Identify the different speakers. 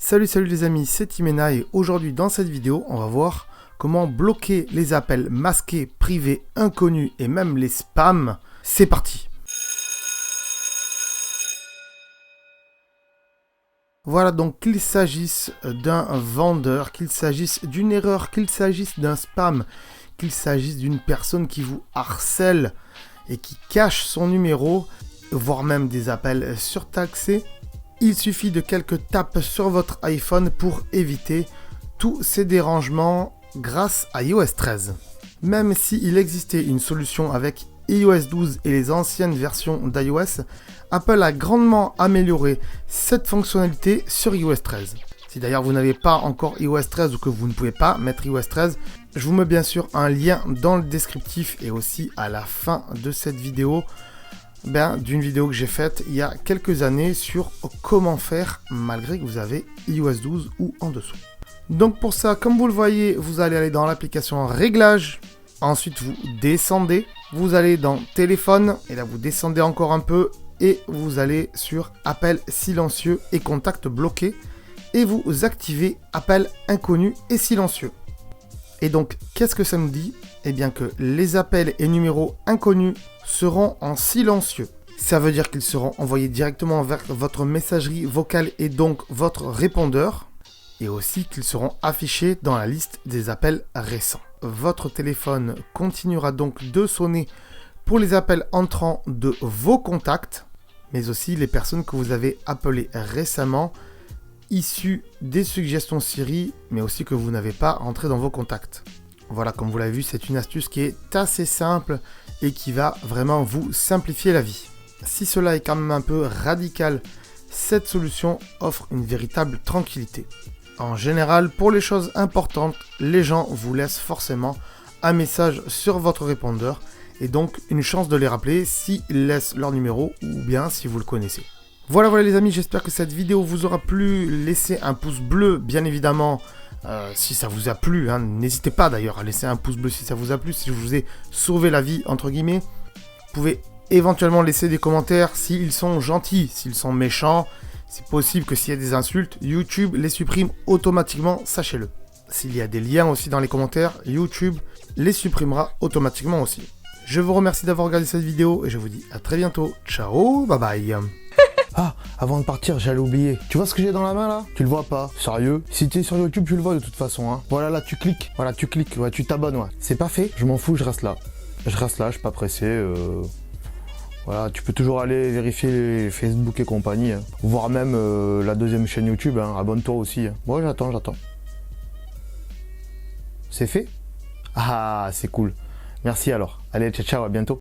Speaker 1: Salut les amis, c'est Timena et aujourd'hui dans cette vidéo, on va voir comment bloquer les appels masqués, privés, inconnus et même les spams. C'est parti! Voilà, donc qu'il s'agisse d'un vendeur, qu'il s'agisse d'une erreur, qu'il s'agisse d'un spam, qu'il s'agisse d'une personne qui vous harcèle et qui cache son numéro, voire même des appels surtaxés, il suffit de quelques tapes sur votre iPhone pour éviter tous ces dérangements grâce à iOS 13. Même s'il existait une solution avec iOS 12 et les anciennes versions d'iOS, Apple a grandement amélioré cette fonctionnalité sur iOS 13. Si d'ailleurs vous n'avez pas encore iOS 13 ou que vous ne pouvez pas mettre iOS 13, je vous mets bien sûr un lien dans le descriptif et aussi à la fin de cette vidéo d'une vidéo que j'ai faite il y a quelques années sur comment faire malgré que vous avez iOS 12 ou en dessous. Donc pour ça, comme vous le voyez, vous allez aller dans l'application Réglages, ensuite vous descendez, vous allez dans Téléphone, et là vous descendez encore un peu, et vous allez sur Appel silencieux et Contacts bloqués, et vous activez Appel inconnu et silencieux. Et donc, qu'est-ce que ça nous dit? Eh bien que les appels et numéros inconnus seront en silencieux. Ça veut dire qu'ils seront envoyés directement vers votre messagerie vocale et donc votre répondeur. Et aussi qu'ils seront affichés dans la liste des appels récents. Votre téléphone continuera donc de sonner pour les appels entrants de vos contacts, mais aussi les personnes que vous avez appelées récemment, issues des suggestions Siri, mais aussi que vous n'avez pas rentré dans vos contacts. Voilà, comme vous l'avez vu, c'est une astuce qui est assez simple et qui va vraiment vous simplifier la vie. Si cela est quand même un peu radical, cette solution offre une véritable tranquillité. En général, pour les choses importantes, les gens vous laissent forcément un message sur votre répondeur et donc une chance de les rappeler s'ils laissent leur numéro ou bien si vous le connaissez. Voilà les amis, j'espère que cette vidéo vous aura plu. Laissez un pouce bleu, bien évidemment, si ça vous a plu. N'hésitez pas d'ailleurs à laisser un pouce bleu si ça vous a plu, si je vous ai sauvé la vie, entre guillemets. Vous pouvez éventuellement laisser des commentaires s'ils sont gentils, s'ils sont méchants. C'est possible que s'il y a des insultes, YouTube les supprime automatiquement, sachez-le. S'il y a des liens aussi dans les commentaires, YouTube les supprimera automatiquement aussi. Je vous remercie d'avoir regardé cette vidéo et je vous dis à très bientôt. Ciao, bye bye.
Speaker 2: Ah, avant de partir, j'allais oublier. Tu vois ce que j'ai dans la main là? Tu le vois pas? Sérieux? Si t'es sur YouTube, tu le vois de toute façon. Hein. Voilà, là, tu cliques. Voilà, tu cliques. Ouais, tu t'abonnes, ouais. C'est pas fait? Je m'en fous, je reste là. Je reste là, je suis pas pressé. Voilà, tu peux toujours aller vérifier Facebook et compagnie. Hein. Voire même la deuxième chaîne YouTube. Hein. Abonne-toi aussi. Hein. Ouais, j'attends. C'est fait? Ah, c'est cool. Merci alors. Allez, ciao, à bientôt.